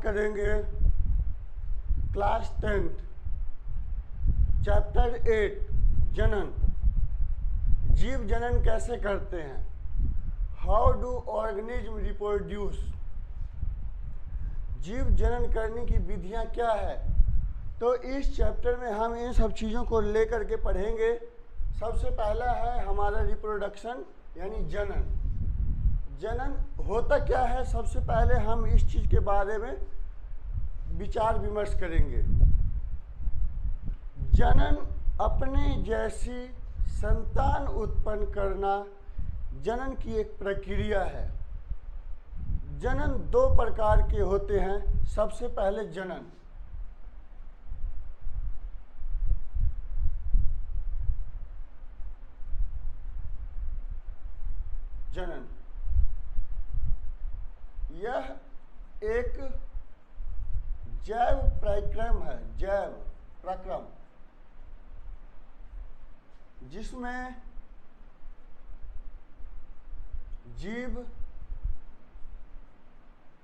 बात करेंगे class 10th chapter 8 जनन। जीव जनन कैसे करते हैं? How do organism reproduce? जीव जनन करने की विधियां क्या है? तो इस चैप्टर में हम इन सब चीज़ों को लेकर के पढ़ेंगे। सबसे पहला है हमारा रिप्रोडक्शन यानी जनन। जनन होता क्या है, सबसे पहले हम इस चीज़ के बारे में विचार विमर्श करेंगे। जनन अपने जैसी संतान उत्पन्न करना जनन की एक प्रक्रिया है। जनन दो प्रकार के होते हैं। सबसे पहले जनन यह एक जैव प्रक्रम है, जैव प्रक्रम, जिसमें जीव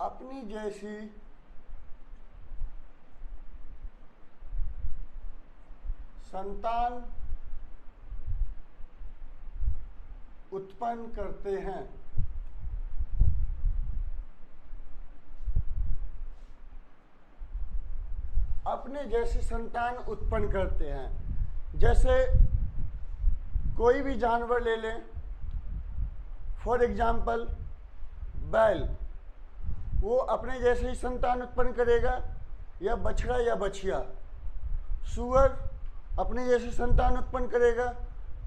अपनी जैसी संतान उत्पन्न करते हैं। अपने जैसी संतान उत्पन्न करते हैं। जैसे कोई भी जानवर ले लें, फॉर एग्जाम्पल बैल, वो अपने जैसे ही संतान उत्पन्न करेगा, या बछड़ा या बछिया। सूअर अपने जैसी संतान उत्पन्न करेगा,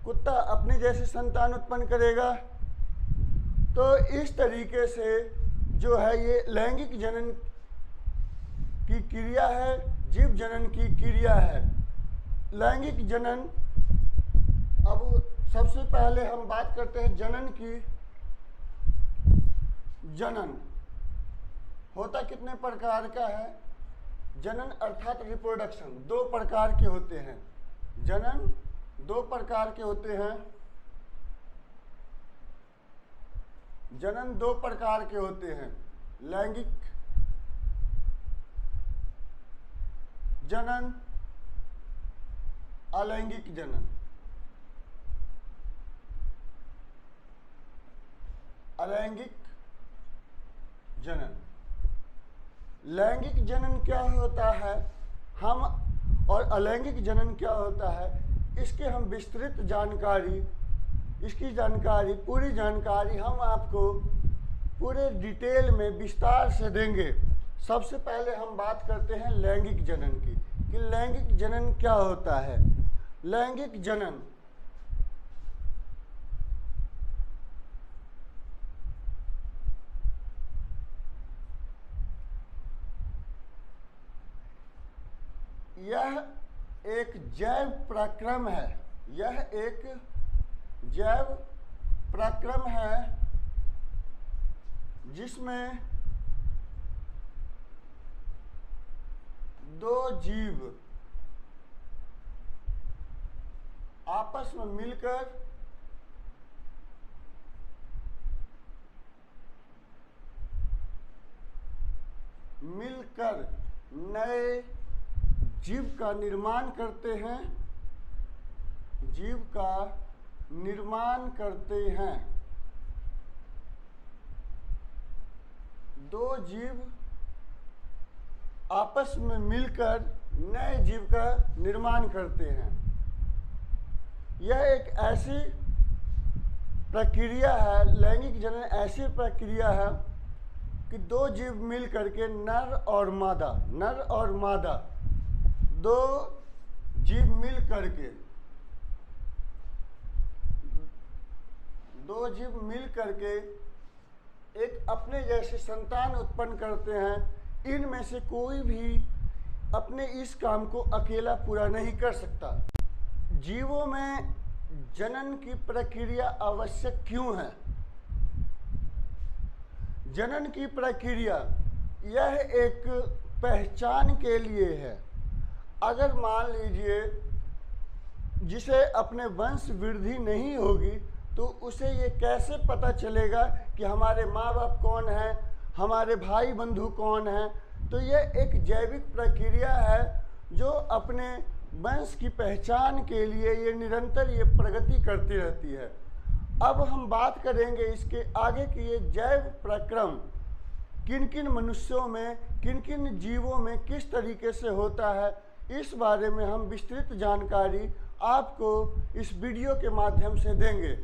कुत्ता अपने जैसी संतान उत्पन्न करेगा। तो इस तरीके से जो है ये लैंगिक जनन की क्रिया है, जीव जनन की क्रिया है। लैंगिक जनन, अब सबसे पहले हम बात करते हैं जनन की। जनन होता कितने प्रकार का है? जनन अर्थात रिप्रोडक्शन दो प्रकार के होते हैं। जनन दो प्रकार के होते हैं। जनन दो प्रकार के होते हैं, लैंगिक जनन, अलैंगिक जनन। अलैंगिक जनन, लैंगिक जनन क्या होता है हम, और अलैंगिक जनन क्या होता है, इसके हम विस्तृत जानकारी, इसकी जानकारी, पूरी जानकारी हम आपको पूरे डिटेल में विस्तार से देंगे। सबसे पहले हम बात करते हैं लैंगिक जनन की, कि लैंगिक जनन क्या होता है। लैंगिक जनन यह एक जैव प्रक्रम है। यह एक जैव प्रक्रम है जिसमें दो जीव आपस में मिलकर नए जीव का निर्माण करते हैं। जीव का निर्माण करते हैं। दो जीव आपस में मिलकर नए जीव का निर्माण करते हैं। यह एक ऐसी प्रक्रिया है, लैंगिक जनन ऐसी प्रक्रिया है कि दो जीव मिल करके नर और मादा दो जीव मिल करके एक अपने जैसे संतान उत्पन्न करते हैं। इनमें से कोई भी अपने इस काम को अकेला पूरा नहीं कर सकता। जीवों में जनन की प्रक्रिया आवश्यक क्यों है? जनन की प्रक्रिया यह एक पहचान के लिए है। अगर मान लीजिए जिसे अपने वंश वृद्धि नहीं होगी तो उसे ये कैसे पता चलेगा कि हमारे माँ बाप कौन हैं, हमारे भाई बंधु कौन हैं, तो यह एक जैविक प्रक्रिया है जो अपने वंश की पहचान के लिए ये निरंतर ये प्रगति करती रहती है। अब हम बात करेंगे इसके आगे कि ये जैव प्रक्रम किन किन मनुष्यों में, किन किन जीवों में किस तरीके से होता है। इस बारे में हम विस्तृत जानकारी आपको इस वीडियो के माध्यम से देंगे।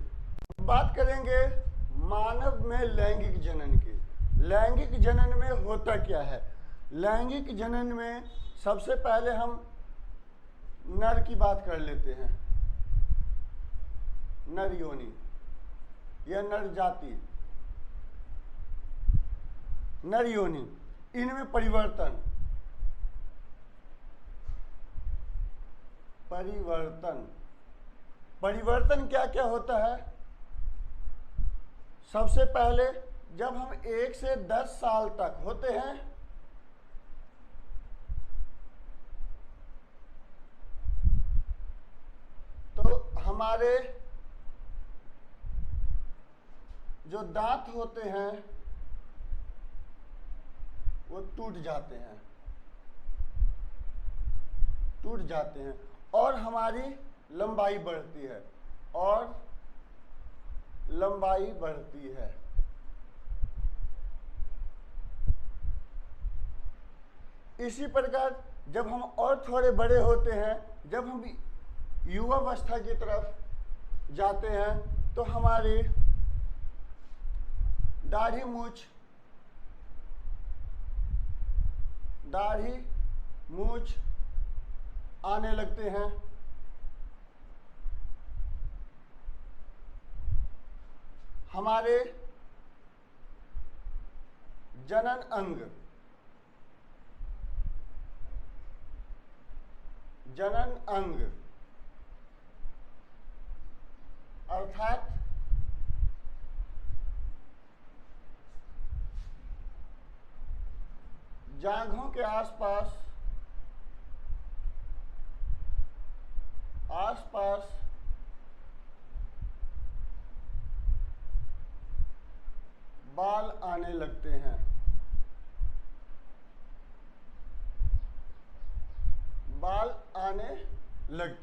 बात करेंगे मानव में लैंगिक जनन की। लैंगिक जनन में होता क्या है? लैंगिक जनन में सबसे पहले हम नर की बात कर लेते हैं। नर योनि या नर जाति, नर योनि, इनमें परिवर्तन परिवर्तन क्या क्या होता है? सबसे पहले जब हम 1 से 10 साल तक होते हैं तो हमारे जो दांत होते हैं वो टूट जाते हैं और हमारी लंबाई बढ़ती है इसी प्रकार जब हम और थोड़े बड़े होते हैं, जब हम युवावस्था की तरफ जाते हैं तो हमारी दाढ़ी मूछ आने लगते हैं। हमारे जनन अंग अर्थात जांघों के आसपास बाल आने लगते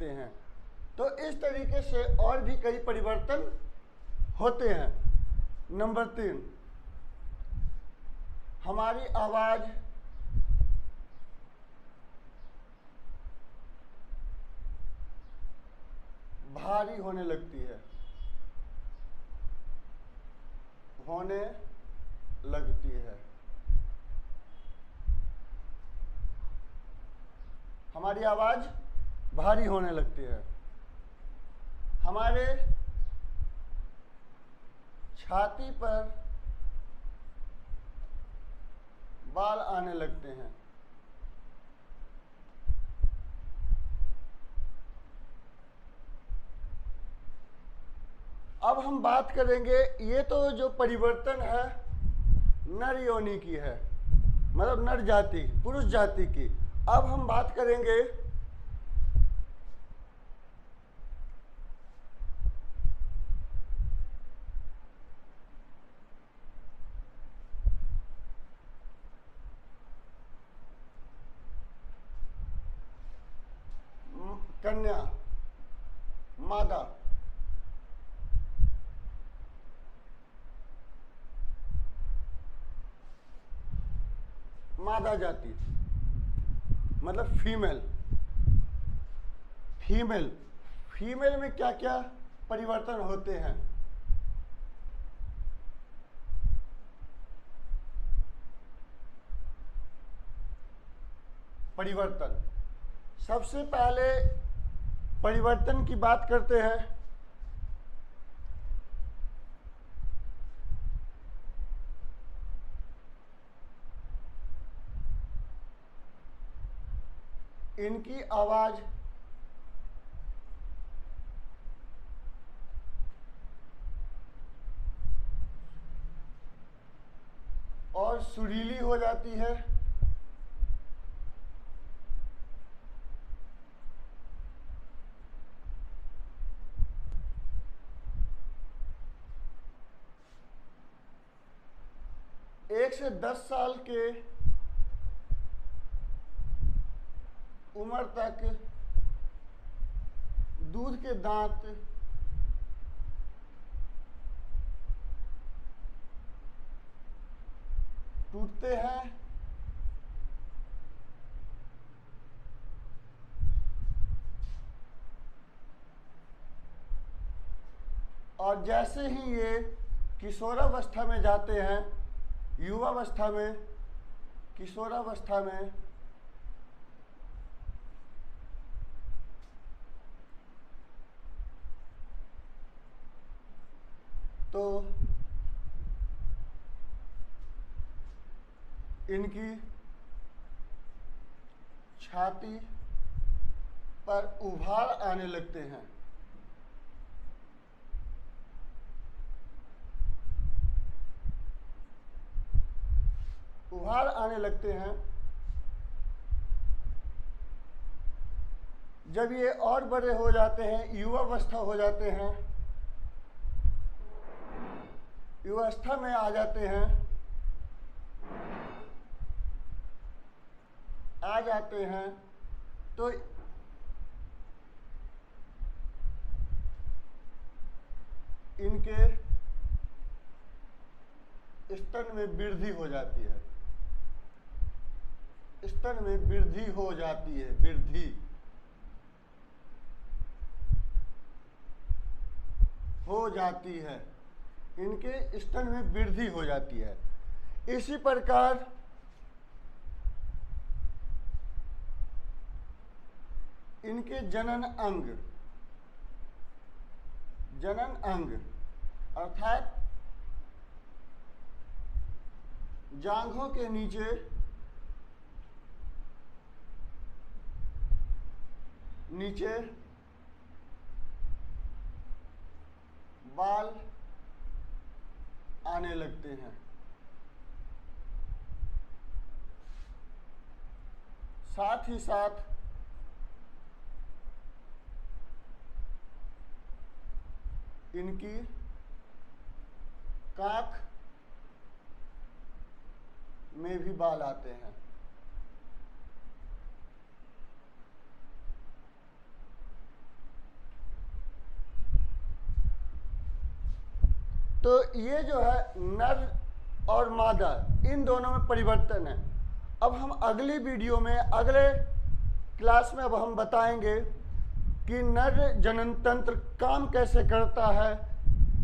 हैं। तो इस तरीके से और भी कई परिवर्तन होते हैं। नंबर 3, हमारी आवाज भारी होने लगती है। हमारी आवाज भारी होने लगती है। हमारे छाती पर बाल आने लगते हैं। अब हम बात करेंगे, ये तो जो परिवर्तन है नर योनि की है, मतलब नर जाति, पुरुष जाति की। अब हम बात करेंगे कन्या, मादा जाति, मतलब फीमेल में क्या क्या परिवर्तन होते हैं? सबसे पहले परिवर्तन की बात करते हैं। इनकी आवाज और सुरीली हो जाती है। एक से 10 साल के उम्र तक दूध के दांत टूटते हैं और जैसे ही ये किशोरावस्था में जाते हैं, युवावस्था में, किशोरावस्था में, तो इनकी छाती पर उभार आने लगते हैं। उभार आने लगते हैं। जब ये और बड़े हो जाते हैं, युवावस्था हो जाते हैं, युवावस्था में आ जाते हैं, तो इनके स्तन में वृद्धि हो जाती है। स्तन में वृद्धि हो जाती है, वृद्धि हो जाती है, इनके स्तन में वृद्धि हो जाती है। इसी प्रकार इनके जनन अंग अर्थात जांघों के नीचे बाल आने लगते हैं। साथ ही साथ इनकी काख में भी बाल आते हैं। तो ये जो है नर और मादा, इन दोनों में परिवर्तन है। अब हम अगली वीडियो में, अगले क्लास में अब हम बताएंगे कि नर जनन तंत्र काम कैसे करता है